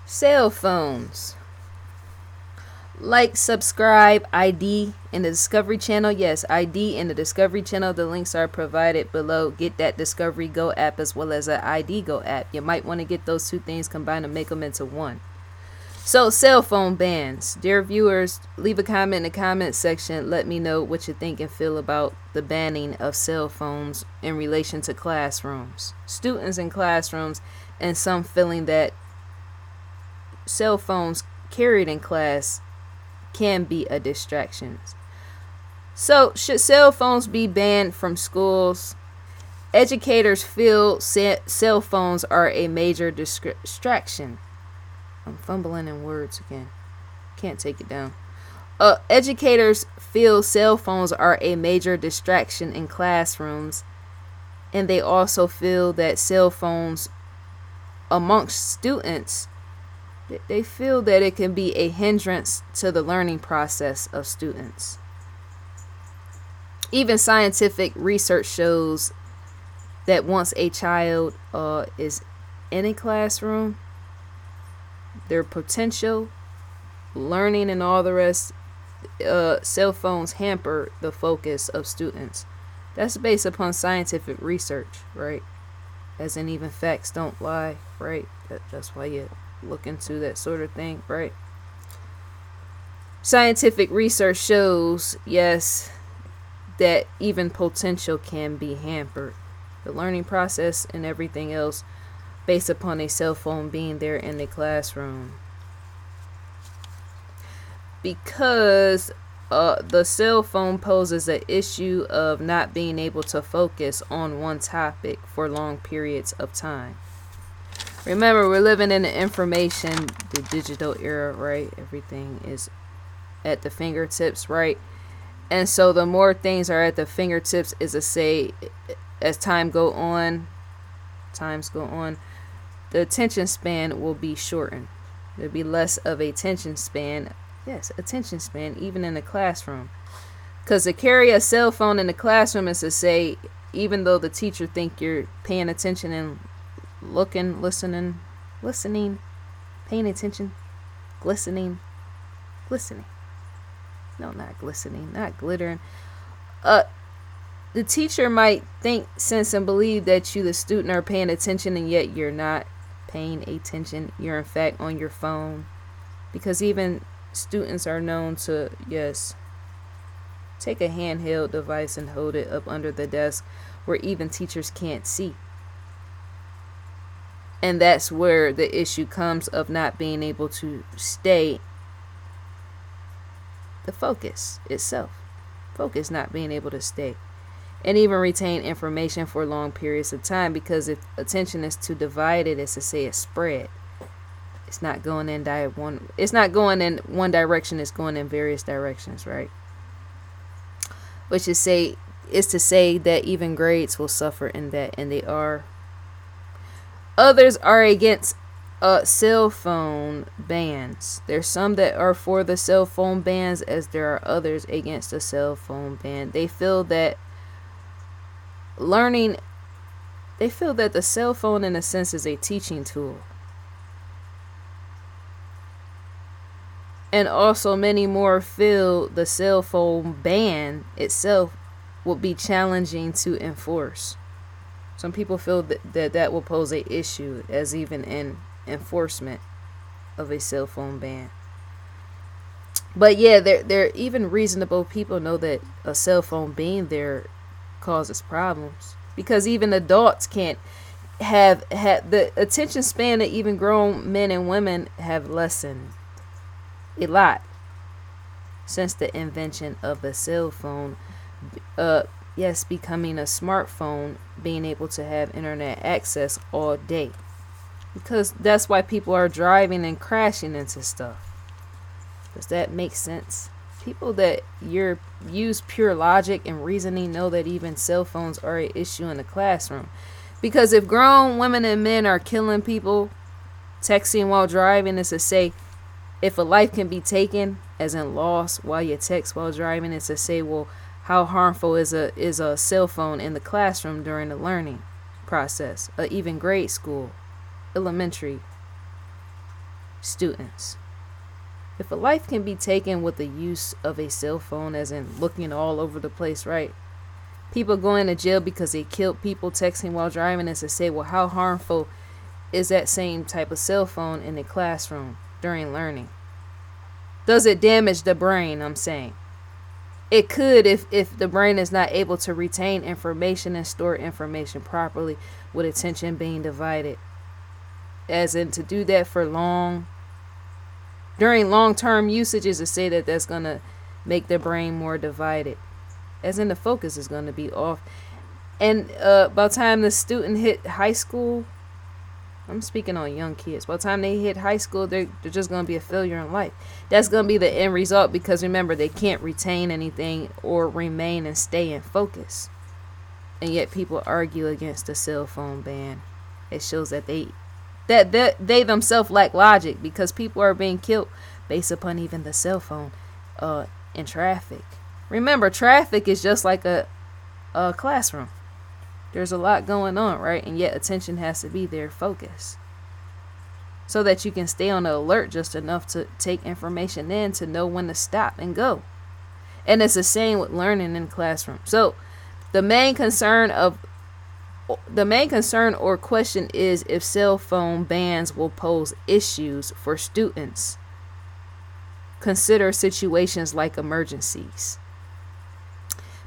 Cell phones. Like, subscribe, ID in the Discovery Channel. Yes, ID in the Discovery Channel. The links are provided below. Get that Discovery Go app as well as an ID Go app. You might want to get those two things combined to make them into one. So, cell phone bans. Dear viewers, leave a comment in the comment section. Let me know what you think and feel about the banning of cell phones in relation to classrooms. Students in classrooms, and some feeling that cell phones carried in class can be a distraction. So, should cell phones be banned from schools? Educators feel cell phones are a major distraction. I'm fumbling in words again. Can't take it down. Educators feel cell phones are a major distraction in classrooms, and they also feel that cell phones amongst students, they feel that it can be a hindrance to the learning process of students. Even scientific research shows that once a child is in a classroom, their potential, learning, and all the rest, cell phones hamper the focus of students. That's based upon scientific research, right? As in, even facts don't lie, right? That's why you look into that sort of thing, right? Scientific research shows, yes, that even potential can be hampered. The learning process and everything else based upon a cell phone being there in the classroom. Because the cell phone poses an issue of not being able to focus on one topic for long periods of time. Remember, we're living in the digital era, right? Everything is at the fingertips, right? And so the more things are at the fingertips, is to say, as times go on, the attention span will be shortened. There'll be less of a attention span. Yes, attention span, even in the classroom. Because to carry a cell phone in the classroom is to say, even though the teacher think you're paying attention and looking, listening, paying attention, glistening. No, not glistening, not glittering. The teacher might think, sense, and believe that you, the student, are paying attention, and yet you're not paying attention. You're in fact on your phone. Because even students are known to, yes, take a handheld device and hold it up under the desk where even teachers can't see. And that's where the issue comes of not being able to stay the focus itself. Focus not being able to stay. And even retain information for long periods of time, because if attention is too divided, it's to say it's spread. It's not going in it's not going in one direction, it's going in various directions, right? Which is to say that even grades will suffer in that, and they are. Others are against cell phone bans. There's some that are for the cell phone bans, as there are others against the cell phone ban. They feel that the cell phone in a sense is a teaching tool. And also many more feel the cell phone ban itself will be challenging to enforce. Some people feel that will pose a issue as even in enforcement of a cell phone ban. But yeah, there even reasonable people know that a cell phone being there causes problems, because even adults can't have the attention span that even grown men and women have lessened a lot since the invention of the cell phone. Yes, becoming a smartphone, being able to have internet access all day, because that's why people are driving and crashing into stuff. Does that make sense? People that use pure logic and reasoning know that even cell phones are an issue in the classroom. Because if grown women and men are killing people texting while driving, is to say, if a life can be taken, as in lost, while you text while driving, is to say, well, how harmful is a cell phone in the classroom during the learning process, or even grade school, elementary, students. If a life can be taken with the use of a cell phone, as in looking all over the place, right? People going to jail because they killed people texting while driving, is to say, well, how harmful is that same type of cell phone in a classroom during learning? Does it damage the brain? I'm saying it could if the brain is not able to retain information and store information properly, with attention being divided. As in, to do that for during long-term usage, is to say that that's going to make the brain more divided. As in, the focus is going to be off. And by the time the student hit high school, I'm speaking on young kids. By the time they hit high school, they're just going to be a failure in life. That's going to be the end result, because remember, they can't retain anything or remain and stay in focus. And yet people argue against the cell phone ban. It shows that they themselves lack logic, because people are being killed based upon even the cell phone in traffic. Remember, traffic is just like a classroom. There's a lot going on, right? And yet attention has to be there, focus, so that you can stay on the alert just enough to take information in, to know when to stop and go. And it's the same with learning in the classroom. So the main concern or question is if cell phone bans will pose issues for students. Consider situations like emergencies.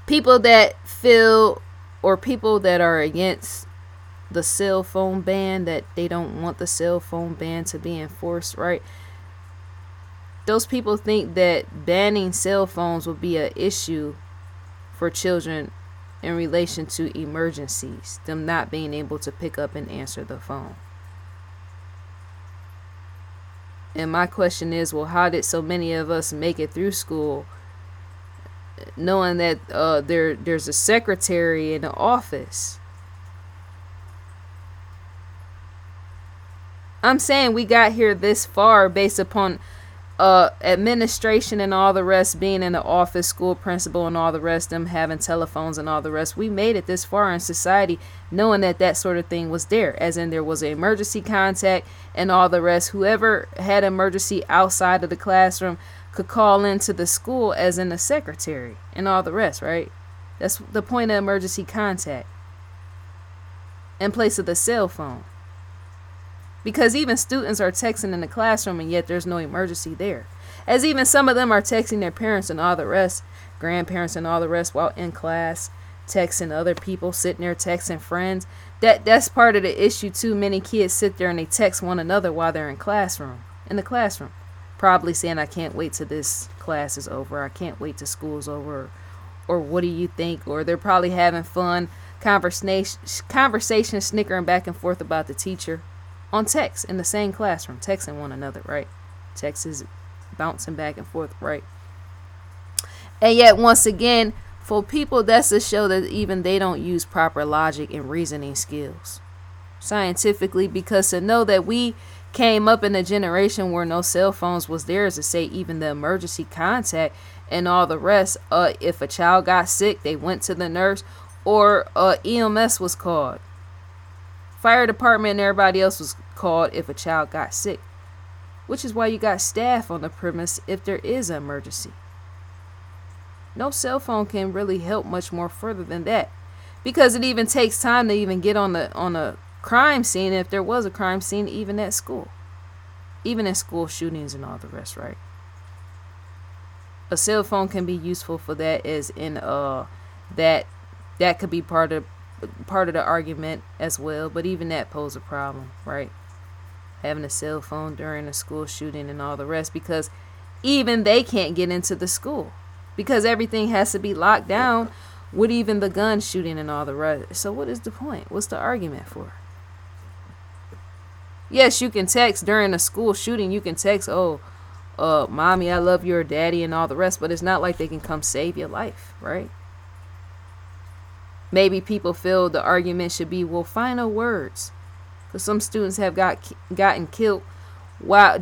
People that feel, or people that are against the cell phone ban, that they don't want the cell phone ban to be enforced, right? Those people think that banning cell phones will be an issue for children in relation to emergencies, them not being able to pick up and answer the phone. And my question is, well, how did so many of us make it through school knowing that there's a secretary in the office? I'm saying we got here this far based upon administration and all the rest being in the office, school principal and all the rest, them having telephones and all the rest. We made it this far in society knowing that sort of thing was there, as in there was an emergency contact and all the rest. Whoever had emergency outside of the classroom could call into the school, as in the secretary and all the rest, right? That's the point of emergency contact in place of the cell phone. Because even students are texting in the classroom, and yet there's no emergency there. As even some of them are texting their parents and all the rest, grandparents and all the rest, while in class, texting other people, sitting there texting friends. That's part of the issue too. Many kids sit there and they text one another while they're in the classroom. Probably saying, I can't wait till this class is over. I can't wait till school's over. Or what do you think? Or they're probably having fun, conversation, snickering back and forth about the teacher. On text in the same classroom, texting one another, right? Text is bouncing back and forth, right? And yet, once again, for people, that's to show that even they don't use proper logic and reasoning skills scientifically, because to know that we came up in a generation where no cell phones was there, is to say even the emergency contact and all the rest. If a child got sick, they went to the nurse, or EMS was called. Fire department and everybody else was called if a child got sick, which is why you got staff on the premise if there is an emergency. No cell phone can really help much more further than that, because it even takes time to even get on a crime scene, if there was a crime scene, even at school, even in school shootings and all the rest, right? A cell phone can be useful for that, as in that could be part of the argument as well, but even that poses a problem, right? Having a cell phone during a school shooting and all the rest, because even they can't get into the school because everything has to be locked down, with even the gun shooting and all the rest. So what is the point? What's the argument for? Yes, you can text during a school shooting. You can text, mommy, I love you, or daddy and all the rest, but it's not like they can come save your life, right? Maybe people feel the argument should be, well, final words. Because some students have gotten killed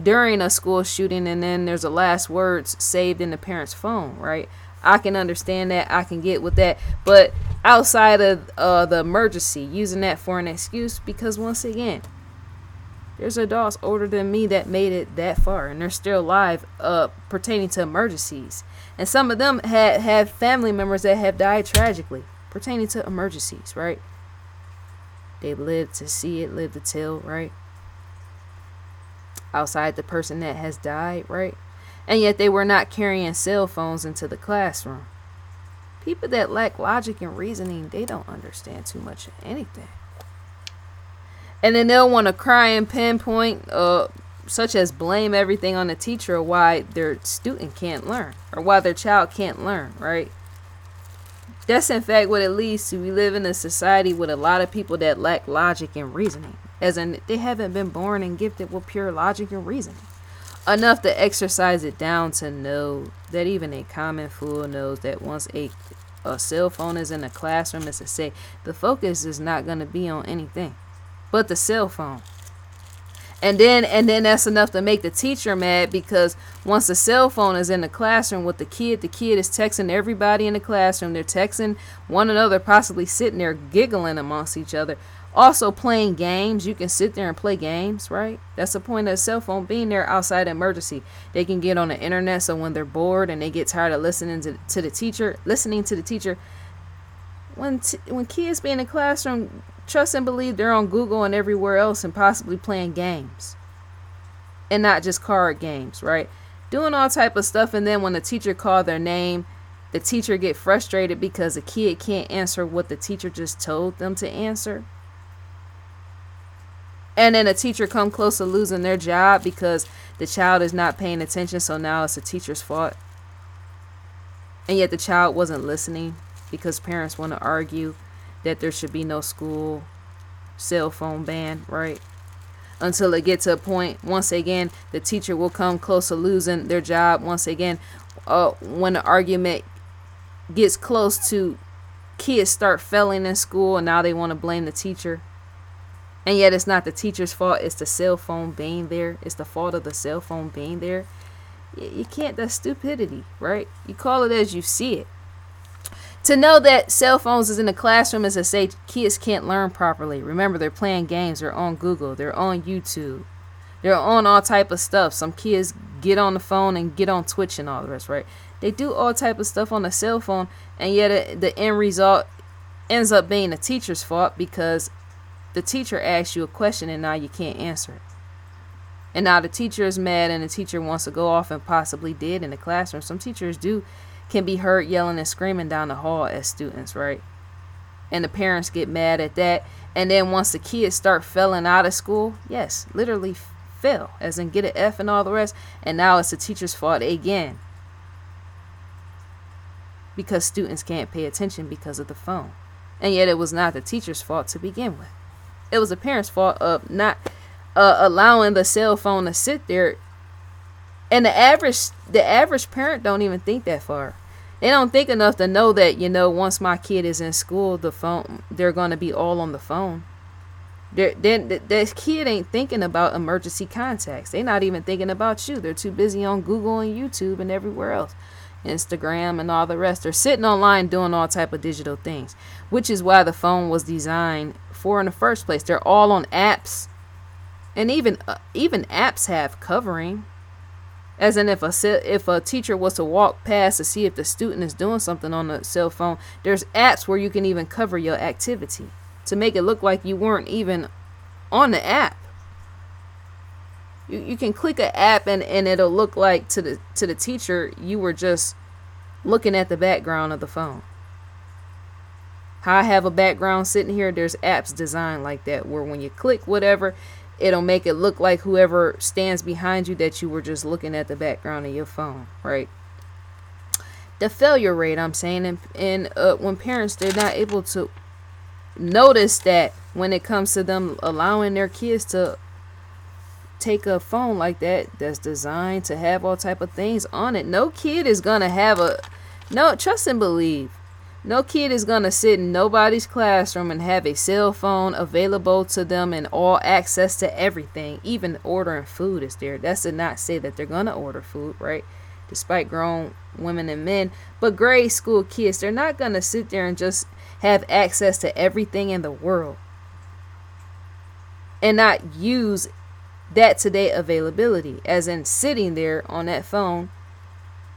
during a school shooting, and then there's the last words saved in the parent's phone, right? I can understand that. I can get with that. But outside of the emergency, using that for an excuse, because once again, There's adults older than me that made it that far, and they're still alive, pertaining to emergencies. And some of them have family members that have died tragically, pertaining to emergencies, right? They lived to see it, lived to tell, right? Outside the person that has died, right? And yet they were not carrying cell phones into the classroom. People that lack logic and reasoning, they don't understand too much of anything. And then they'll want to cry and pinpoint, such as blame everything on the teacher, or why their student can't learn, or why their child can't learn, right? That's in fact what it leads to. We live in a society with a lot of people that lack logic and reasoning, as in they haven't been born and gifted with pure logic and reasoning enough to exercise it down to know that even a common fool knows that once a cell phone is in a classroom, as I say, the focus is not going to be on anything but the cell phone. And then that's enough to make the teacher mad, because once the cell phone is in the classroom with the kid is texting everybody in the classroom. They're texting one another, possibly sitting there giggling amongst each other. Also playing games. You can sit there and play games, right? That's the point of the cell phone being there outside emergency. They can get on the internet, so when they're bored and they get tired of listening to the teacher, when kids be in the classroom, trust and believe they're on Google and everywhere else and possibly playing games. And not just card games, right? Doing all type of stuff, and then when the teacher call their name, the teacher get frustrated because the kid can't answer what the teacher just told them to answer. And then a teacher come close to losing their job because the child is not paying attention, so now it's the teacher's fault. And yet the child wasn't listening because parents want to argue that there should be no school cell phone ban, right? Until it gets to a point, once again, the teacher will come close to losing their job. Once again, when the argument gets close to kids start failing in school, and now they want to blame the teacher. And yet it's not the teacher's fault. It's the cell phone being there. It's the fault of the cell phone being there. You can't. That's stupidity, right? You call it as you see it. To know that cell phones is in the classroom is to say kids can't learn properly. Remember, they're playing games. They're on Google. They're on YouTube. They're on all type of stuff. Some kids get on the phone and get on Twitch and all the rest, right? They do all type of stuff on the cell phone, and yet the end result ends up being the teacher's fault because the teacher asks you a question and now you can't answer it. And now the teacher is mad and the teacher wants to go off and possibly did in the classroom. Some teachers can be heard yelling and screaming down the hall at students, right? And the parents get mad at that. And then once the kids start failing out of school, yes, literally fail, as in get an F and all the rest. And now it's the teacher's fault again, because students can't pay attention because of the phone. And yet it was not the teacher's fault to begin with. It was the parents' fault of not allowing the cell phone to sit there. And the average parent don't even think that far. They don't think enough to know that, once my kid is in school, they're going to be all on the phone. The kid ain't thinking about emergency contacts. They're not even thinking about you. They're too busy on Google and YouTube and everywhere else. Instagram and all the rest. They're sitting online doing all type of digital things, which is why the phone was designed for in the first place. They're all on apps, and even apps have covering, as in if a teacher was to walk past to see if the student is doing something on the cell phone, there's apps where you can even cover your activity to make it look like you weren't even on the app. You can click an app and it'll look like to the teacher you were just looking at the background of the phone. How I have a background sitting here, there's apps designed like that where when you click whatever, it'll make it look like whoever stands behind you that you were just looking at the background of your phone, right? The failure rate, I'm saying, and when parents, they're not able to notice that when it comes to them allowing their kids to take a phone like that's designed to have all type of things on it. No kid is gonna trust and believe. No kid is gonna sit in nobody's classroom and have a cell phone available to them and all access to everything. Even ordering food is there. That's to not say that they're gonna order food, right? Despite grown women and men, but grade school kids, they're not gonna sit there and just have access to everything in the world and not use that today availability, as in sitting there on that phone,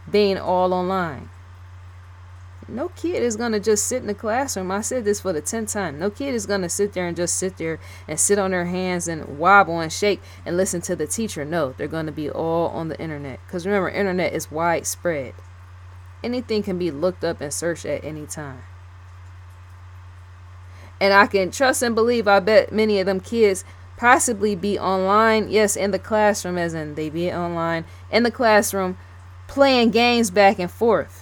being all online. No kid is going to just sit in the classroom. I said this for the 10th time. No kid is going to sit there and just sit there and sit on their hands and wobble and shake and listen to the teacher. No, they're going to be all on the internet. Because remember, internet is widespread. Anything can be looked up and searched at any time. And I can trust and believe, I bet many of them kids possibly be online. Yes, in the classroom, as in they be online in the classroom playing games back and forth.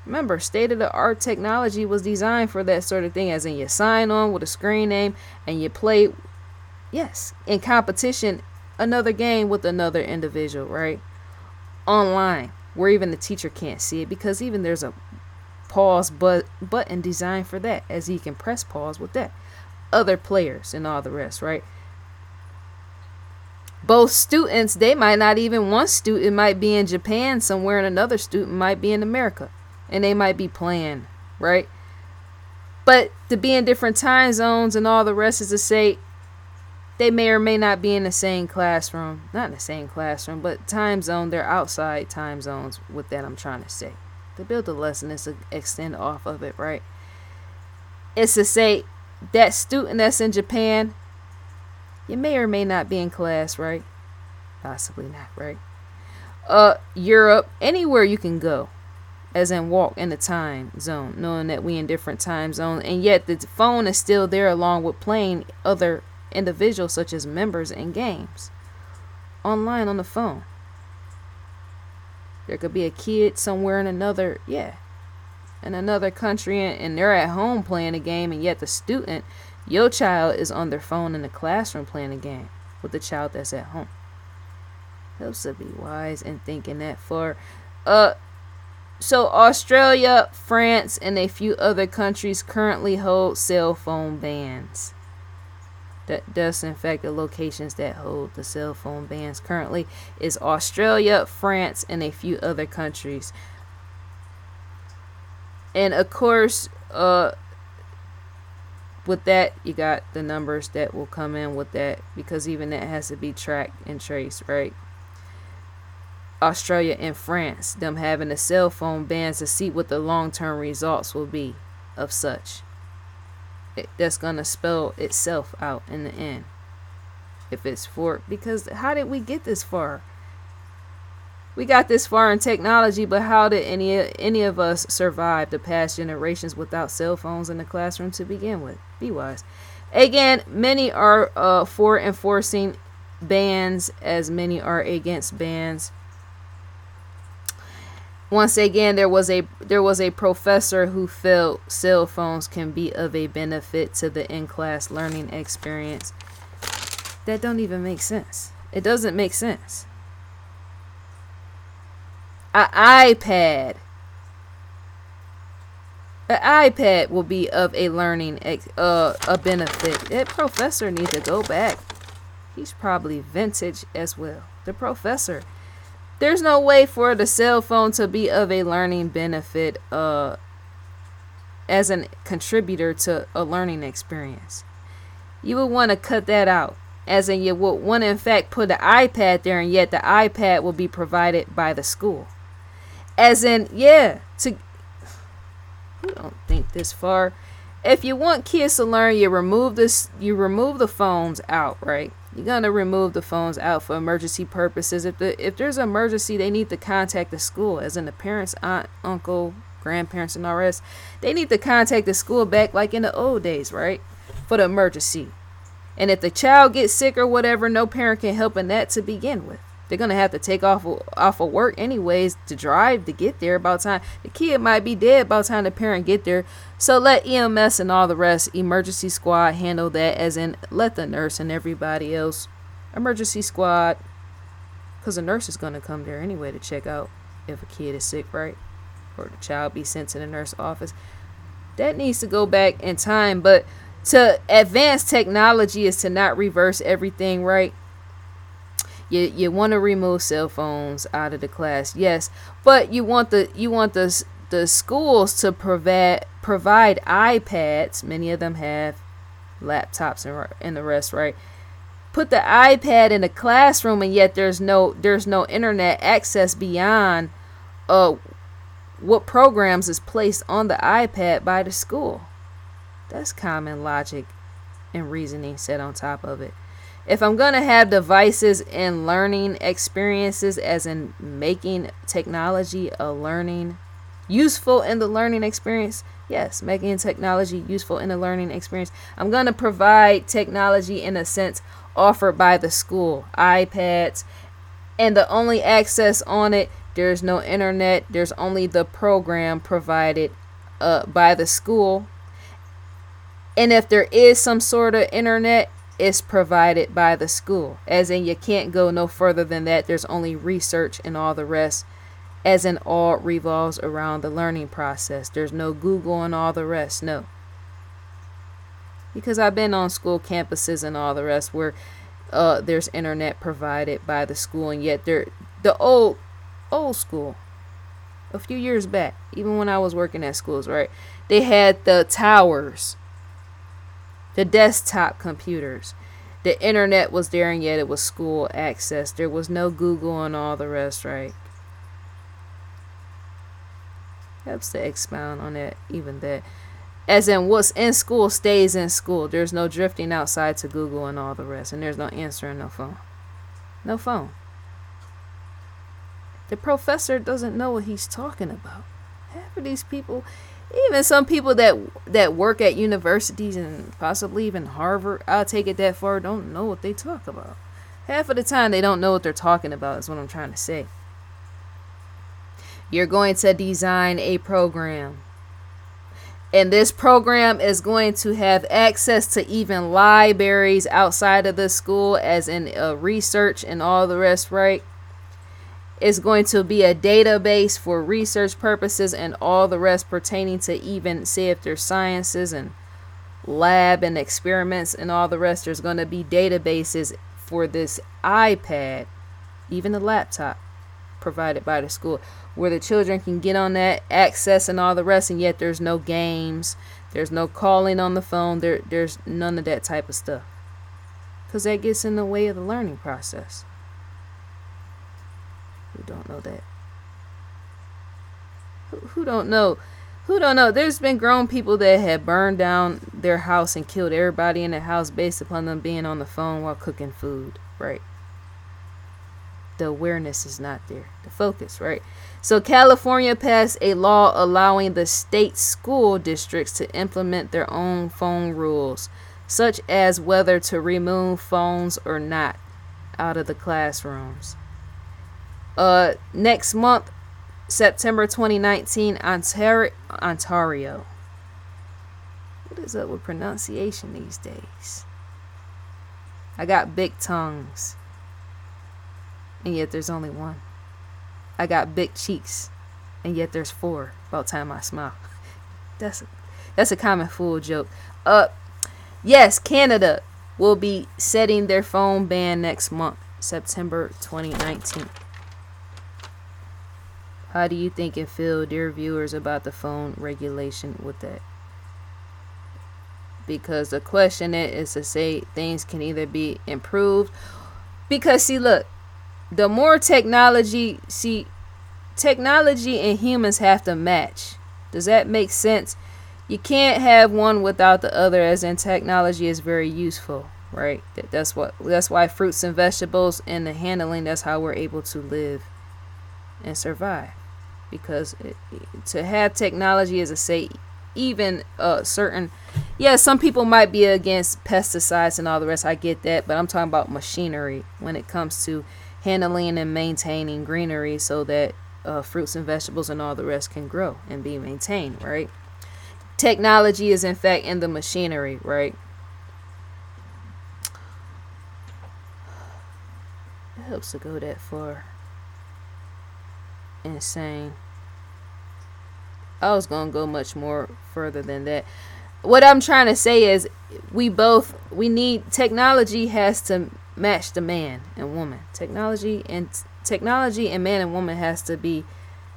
Remember, state-of-the-art technology was designed for that sort of thing, as in you sign on with a screen name and you play, yes, in competition, another game with another individual, right? Online, where even the teacher can't see it, because even there's a pause button designed for that, as you can press pause with that. Other players and all the rest, right? Both students, they might not even, one student might be in Japan somewhere and another student might be in America. And they might be playing, right? But to be in different time zones and all the rest is to say they may or may not be in the same classroom. Not in the same classroom, but time zone. They're outside time zones with that, I'm trying to say. To build a lesson is to extend off of it, right? It's to say that student that's in Japan, you may or may not be in class, right? Possibly not, right? Europe, anywhere you can go. As in walk in the time zone, knowing that we in different time zones, and yet the phone is still there along with playing other individuals such as members in games online on the phone. There could be a kid somewhere in another country, and they're at home playing a game, and yet the student, your child, is on their phone in the classroom playing a game with the child that's at home. Helps to be wise in thinking that far. So Australia, France, and a few other countries currently hold cell phone bans. That's in fact the locations that hold the cell phone bans currently is Australia, France, and a few other countries. And of course, with that, you got the numbers that will come in with that, because even that has to be tracked and traced, right? Australia and France, them having the cell phone bans, to see what the long-term results will be of such. That's going to spell itself out in the end. If it's for, because how did we get this far? We got this far in technology, but how did any of us survive the past generations without cell phones in the classroom to begin with? Be wise. Again, many are for enforcing bans, as many are against bans. Once again, there was a professor who felt cell phones can be of a benefit to the in-class learning experience. That don't even make sense. It doesn't make sense. An iPad will be of a learning a benefit. That professor needs to go back. He's probably vintage as well. The professor. There's no way for the cell phone to be of a learning benefit as a contributor to a learning experience. You would want to cut that out. As in, you would want to in fact put an iPad there, and yet the iPad will be provided by the school. As in, you don't think this far. If you want kids to learn, you remove the phones out, right? You're gonna remove the phones out for emergency purposes. If there's an emergency, they need to contact the school, as in the parents, aunt, uncle, grandparents, and all the rest. They need to contact the school back like in the old days, right? For the emergency. And if the child gets sick or whatever, no parent can help in that to begin with. They're gonna have to take off of work anyways to drive to get there. About time the kid might be dead by the time the parent get there. So let EMS and all the rest, emergency squad, handle that. As in, let the nurse and everybody else, emergency squad, because the nurse is gonna come there anyway to check out if a kid is sick, right? Or the child be sent to the nurse office. That needs to go back in time. But to advance technology is to not reverse everything, right? You want to remove cell phones out of the class, yes, but you want the schools to provide iPads. Many of them have laptops and the rest, right? put the iPad in the classroom, and yet there's no internet access beyond what programs is placed on the iPad by the school. That's common logic and reasoning set on top of it. If I'm going to have devices and learning experiences, as in making technology a learning useful in the learning experience, yes, making technology useful in the learning experience, I'm going to provide technology in a sense offered by the school, iPads, and the only access on it, there's no internet, there's only the program provided by the school. And if there is some sort of internet, it's provided by the school. As in, you can't go no further than that. There's only research and all the rest. As in, all revolves around the learning process. There's no Google and all the rest. No. Because I've been on school campuses and all the rest where there's internet provided by the school, and yet they're the old school. A few years back, even when I was working at schools, right? They had the towers, the desktop computers. The internet was there, and yet it was school access. There was no Google and all the rest, right? Helps to expound on that, even that. As in, what's in school stays in school. There's no drifting outside to Google and all the rest. And there's no answering no phone. No phone. The professor doesn't know what he's talking about. Half of these people, even some people that work at universities and possibly even Harvard, I'll take it that far, don't know what they talk about. Half of the time they don't know what they're talking about, is what I'm trying to say. You're going to design a program. And this program is going to have access to even libraries outside of the school, as in research and all the rest, right? It's going to be a database for research purposes and all the rest pertaining to, even say if there's sciences and lab and experiments and all the rest, there's going to be databases for this iPad, even the laptop provided by the school, where the children can get on that, access and all the rest, and yet there's no games, there's no calling on the phone, there's none of that type of stuff, because that gets in the way of the learning process. Who don't know that? Who don't know? Who don't know? There's been grown people that have burned down their house and killed everybody in the house based upon them being on the phone while cooking food, right? The awareness is not there. The focus, right? So California passed a law allowing the state school districts to implement their own phone rules, such as whether to remove phones or not out of the classrooms. Next month, September 2019, Ontario. What is up with pronunciation these days? I got big tongues, and yet there's only one. I got big cheeks, and yet there's four. About time I smile. That's a common fool joke. Yes, Canada will be setting their phone ban next month, September 2019. How do you think and feel, dear viewers, about the phone regulation with that? Because the question is to say things can either be improved. Because, see, look, the more technology and humans have to match. Does that make sense? You can't have one without the other, as in technology is very useful, right? That's why fruits and vegetables and the handling, that's how we're able to live and survive. Because to have technology, as I say, even certain, some people might be against pesticides and all the rest, I get that, but I'm talking about machinery when it comes to handling and maintaining greenery so that fruits and vegetables and all the rest can grow and be maintained, right? Technology is in fact in the machinery, right? It helps to go that far. Insane. I was gonna go much more further than that. What I'm trying to say is we need technology has to match the man and woman. Technology and man and woman has to be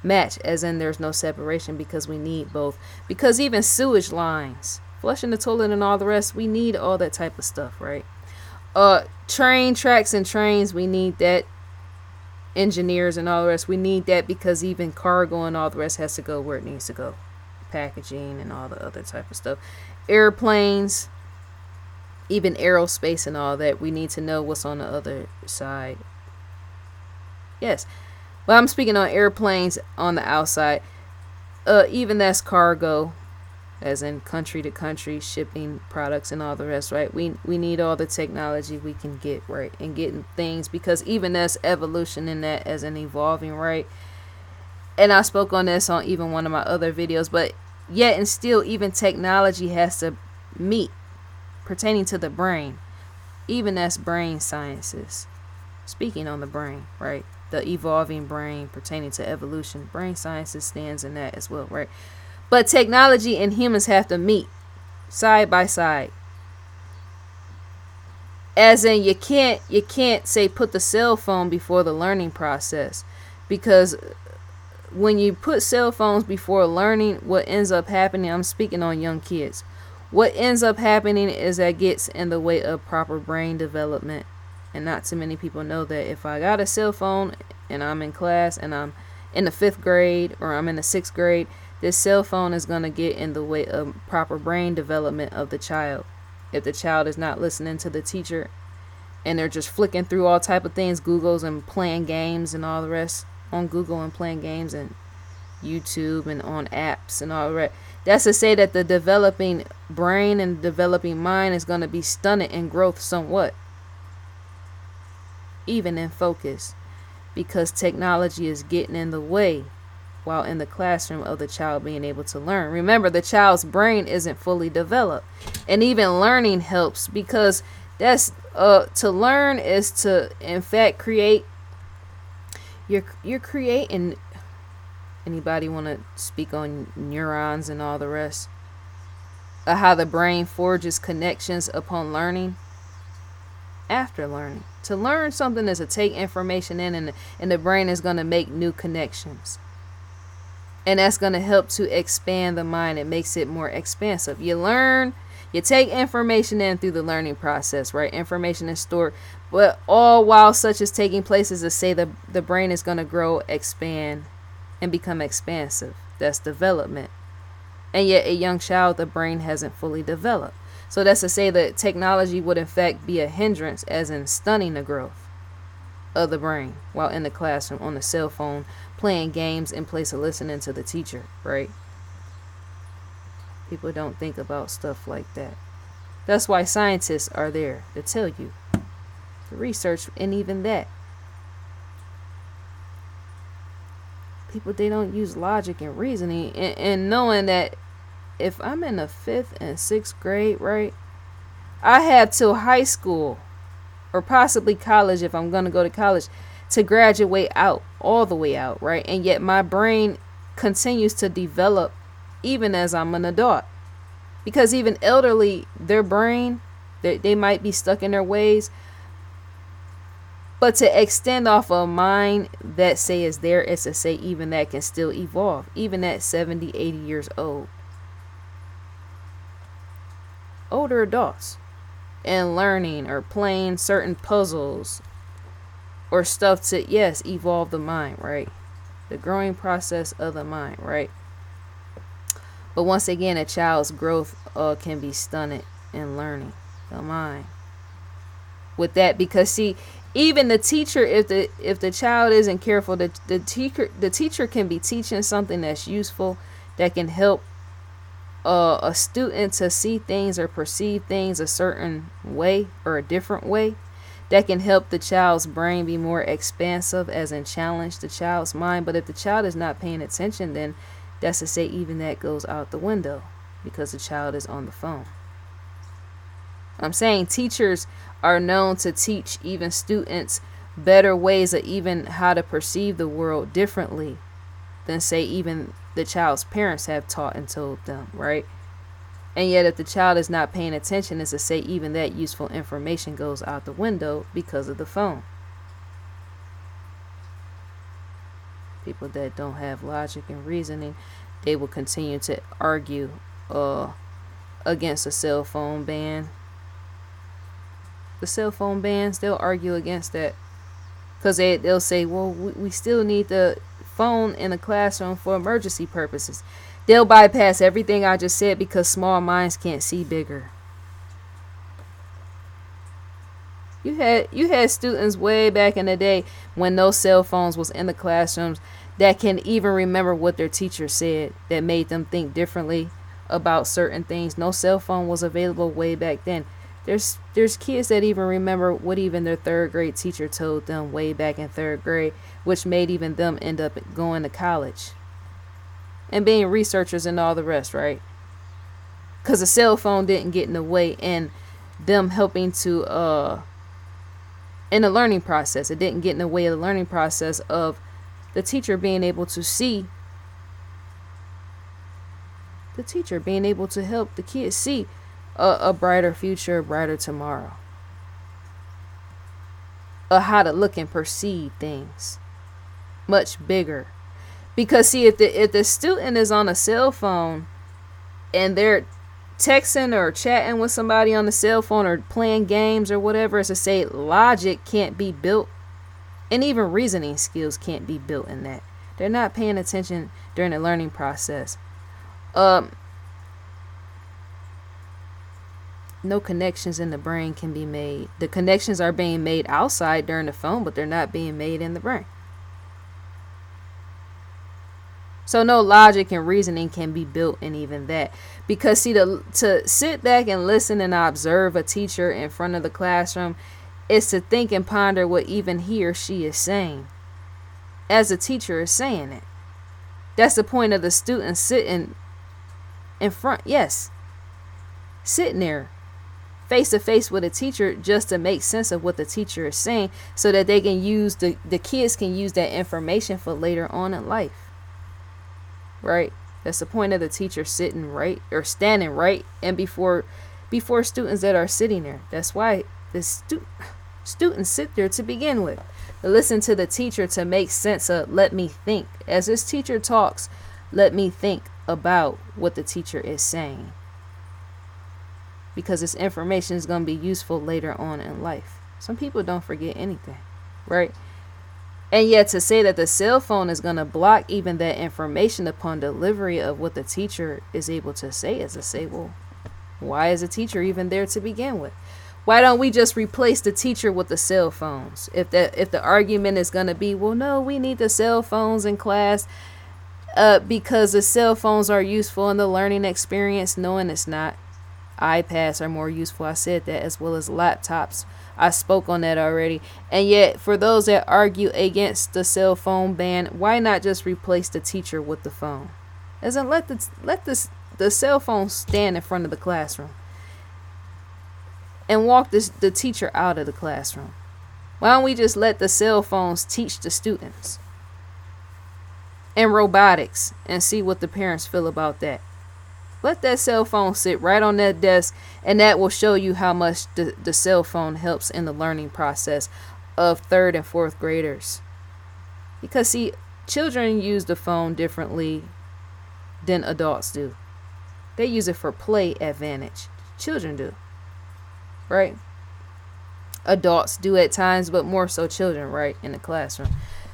matched, as in there's no separation, because we need both. Because even sewage lines, flushing the toilet and all the rest, we need all that type of stuff, right? Train tracks and trains, we need that. Engineers and all the rest, we need that, because even cargo and all the rest has to go where it needs to go. Packaging and all the other type of stuff. Airplanes, even aerospace and all that, we need to know what's on the other side. Yes, but I'm speaking on airplanes on the outside. Even that's cargo, as in country to country shipping products and all the rest, right? We need all the technology we can get, right, and getting things, because even that's evolution in that, as an evolving, right? And I spoke on this on even one of my other videos, but yet and still, even technology has to meet pertaining to the brain. Even that's brain sciences, speaking on the brain, right? The evolving brain pertaining to evolution, brain sciences stands in that as well, right? But technology and humans have to meet side by side. As in, you can't say put the cell phone before the learning process, because when you put cell phones before learning, what ends up happening, I'm speaking on young kids, what ends up happening is that gets in the way of proper brain development. And not too many people know that if I got a cell phone and I'm in class and I'm in the 5th grade or I'm in the 6th grade, this cell phone is going to get in the way of proper brain development of the child. If the child is not listening to the teacher and they're just flicking through all type of things, Googles, and playing games and all the rest on Google, and playing games and YouTube and on apps and all the rest, that's to say that the developing brain and developing mind is going to be stunted in growth somewhat, even in focus, because technology is getting in the way while in the classroom of the child being able to learn. Remember, the child's brain isn't fully developed, and even learning helps, because that's to learn is to in fact create. You're creating. Anybody want to speak on neurons and all the rest of how the brain forges connections upon learning? After learning, to learn something is to take information in, and the brain is going to make new connections. And that's going to help to expand the mind. It makes it more expansive. You learn, you take information in through the learning process, right? Information is stored, but all while such is taking place is to say the brain is going to grow, expand, and become expansive. That's development. And yet a young child, the brain hasn't fully developed. So that's to say that technology would in fact be a hindrance, as in stunning the growth of the brain while in the classroom, on the cell phone, playing games in place of listening to the teacher, right? People don't think about stuff like that. That's why scientists are there to tell you, the research, and even that. People, they don't use logic and reasoning, and knowing that if I'm in the 5th and 6th grade, right, I have till high school or possibly college, if I'm going to go to college, to graduate out, all the way out, right? And yet my brain continues to develop even as I'm an adult. Because even elderly, their brain, they might be stuck in their ways. But to extend off a mind that say is there, is to say even that can still evolve, even at 70, 80 years old. Older adults, and learning or playing certain puzzles or stuff to, yes, evolve the mind, right? The growing process of the mind, right? But once again, a child's growth can be stunted in learning the mind. With that, because see, even the teacher, if the child isn't careful, the teacher can be teaching something that's useful, that can help a student to see things or perceive things a certain way or a different way, that can help the child's brain be more expansive, as in challenge the child's mind. But if the child is not paying attention, then that's to say even that goes out the window, because the child is on the phone. I'm saying teachers are known to teach even students better ways of even how to perceive the world differently than say even the child's parents have taught and told them, right? And yet if the child is not paying attention, is to say even that useful information goes out the window because of the phone. People that don't have logic and reasoning, they will continue to argue against a cell phone ban. the cell phone bans, they'll argue against that. Because they'll say, well, we still need the phone in the classroom for emergency purposes. They'll bypass everything I just said because small minds can't see bigger. You had students way back in the day when no cell phones was in the classrooms that can even remember what their teacher said that made them think differently about certain things. No cell phone was available way back then. There's kids that even remember what even their third grade teacher told them way back in third grade, which made even them end up going to college and being researchers and all the rest, right? Because the cell phone didn't get in the way and them helping to in the learning process. It didn't get in the way of the learning process of the teacher being able to see, the teacher being able to help the kids see a brighter future, a brighter tomorrow, how to look and perceive things much bigger. Because see, if the student is on a cell phone and they're texting or chatting with somebody on the cell phone or playing games or whatever, as to say, logic can't be built, and even reasoning skills can't be built in that. They're not paying attention during the learning process. No connections in the brain can be made. The connections are being made outside during the phone, but they're not being made in the brain. So no logic and reasoning can be built in even that. Because see, to sit back and listen and observe a teacher in front of the classroom is to think and ponder what even he or she is saying as the teacher is saying it. That's the point of the student sitting in front. Yes. Sitting there face to face with a teacher just to make sense of what the teacher is saying so that they can use the kids can use that information for later on in life. Right? That's the point of the teacher sitting right or standing right and before students that are sitting there. That's why the students sit there to begin with. To listen to the teacher to make sense of, let me think. As this teacher talks, let me think about what the teacher is saying. Because this information is going to be useful later on in life. Some people don't forget anything, right? And yet to say that the cell phone is going to block even that information upon delivery of what the teacher is able to say is to say, well, why is the teacher even there to begin with? Why don't we just replace the teacher with the cell phones? If the argument is going to be, well, no, we need the cell phones in class because the cell phones are useful in the learning experience. No, and it's not. iPads are more useful. I said that, as well as laptops. I spoke on that already. And yet, for those that argue against the cell phone ban, why not just replace the teacher with the phone? As in, let the cell phone stand in front of the classroom and walk the teacher out of the classroom. Why don't we just let the cell phones teach the students and robotics and see what the parents feel about that? Let that cell phone sit right on that desk, and that will show you how much the cell phone helps in the learning process of third and fourth graders. Because see, children use the phone differently than adults do. They use it for play advantage. Children do. Right? Adults do at times, but more so children, right, in the classroom.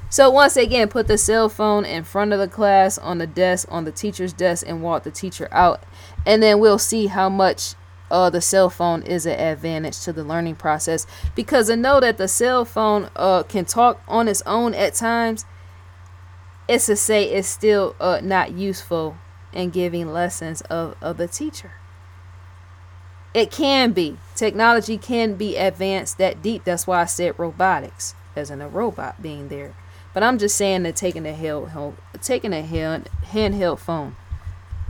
So once again, put the cell phone in front of the class on the desk, on the teacher's desk, and walk the teacher out. And then we'll see how much the cell phone is an advantage to the learning process. Because I know that the cell phone can talk on its own at times. It's to say it's still not useful in giving lessons of the teacher. It can be. Technology can be advanced that deep. That's why I said robotics, as in a robot being there. But I'm just saying that taking a handheld phone.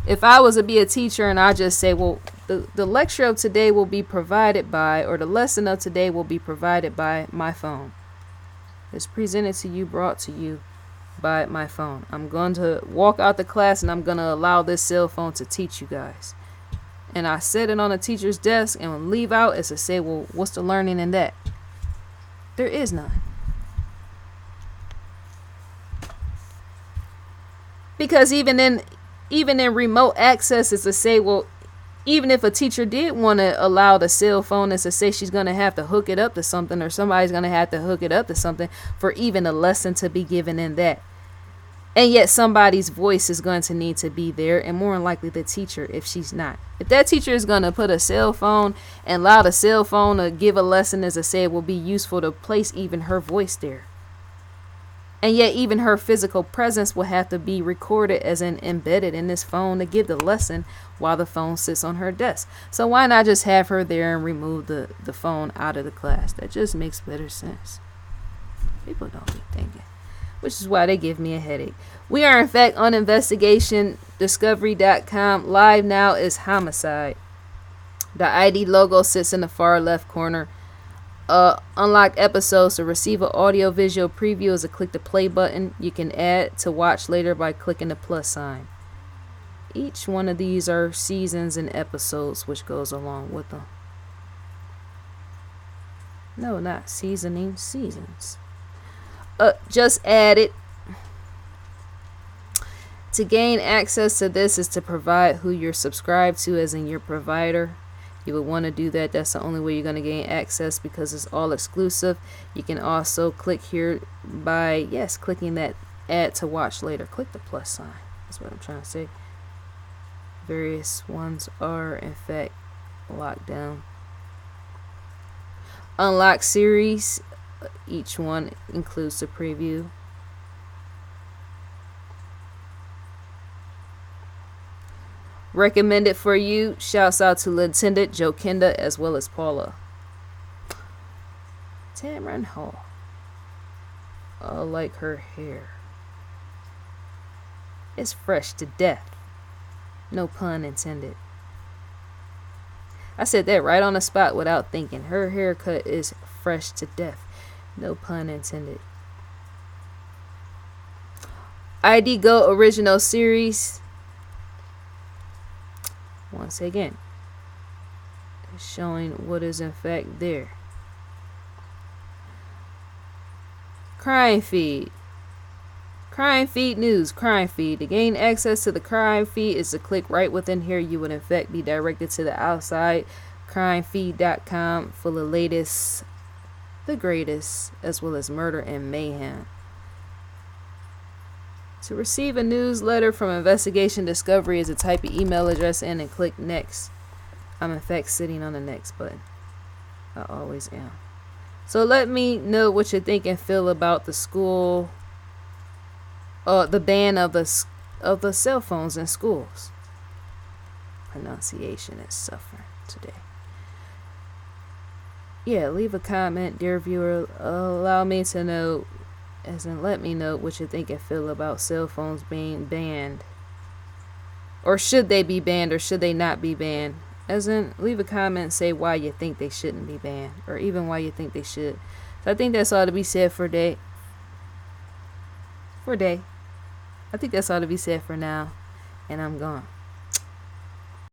If I was to be a teacher and I just say, well, the lecture of today will be provided by, or the lesson of today will be provided by my phone. It's presented to you, brought to you by my phone. I'm going to walk out the class and I'm going to allow this cell phone to teach you guys. And I set it on a teacher's desk and leave out as to say, well, what's the learning in that? There is none. Because even in remote access is to say, well, even if a teacher did want to allow the cell phone and to say she's going to have to hook it up to something, or somebody's going to have to hook it up to something for even a lesson to be given in that. And yet somebody's voice is going to need to be there, and more than likely the teacher if she's not. If that teacher is going to put a cell phone and allow the cell phone to give a lesson, as I said, will be useful to place even her voice there. And yet even her physical presence will have to be recorded as an embedded in this phone to give the lesson while the phone sits on her desk. So why not just have her there and remove the phone out of the class? That just makes better sense. People don't be thinking. Which is why they give me a headache. We are in fact on investigationdiscovery.com. Live now is homicide. The ID logo sits in the far left corner. Unlocked episodes to receive an audio visual preview is a click the play button. You can add to watch later by clicking the plus sign. Each one of these are seasons and episodes which goes along with them. No, not seasoning, seasons. Just add it. To gain access to this is to provide who you're subscribed to, as in your provider. You would want to do that. That's the only way you're going to gain access, because it's all exclusive. You can also click here by, yes, clicking that add to watch later. Click the plus sign. That's what I'm trying to say. Various ones are, in fact, locked down. Unlock series. Each one includes the preview. Recommended for you. Shouts out to Lieutenant Joe Kenda as well as Paula. Tamron Hall. I like her hair. It's fresh to death. No pun intended. I said that right on the spot without thinking. Her haircut is fresh to death. No pun intended. ID Go original series. Once again, showing what is in fact there. Crime feed. Crime feed news. Crime feed. To gain access to the crime feed is to click right within here. You would in fact be directed to the outside crimefeed.com for the latest, the greatest, as well as murder and mayhem. To receive a newsletter from Investigation Discovery is to type your email address in and click next. I'm in fact sitting on the next button. I always am. So let me know what you think and feel about the school, the ban of the cell phones in schools. Pronunciation is suffering today. Yeah, leave a comment, dear viewer. Allow me to know, as in let me know what you think and feel about cell phones being banned. Or should they be banned, or should they not be banned? As in, leave a comment and say why you think they shouldn't be banned, or even why you think they should. So I think that's all to be said for day. I think that's all to be said for now, and I'm gone.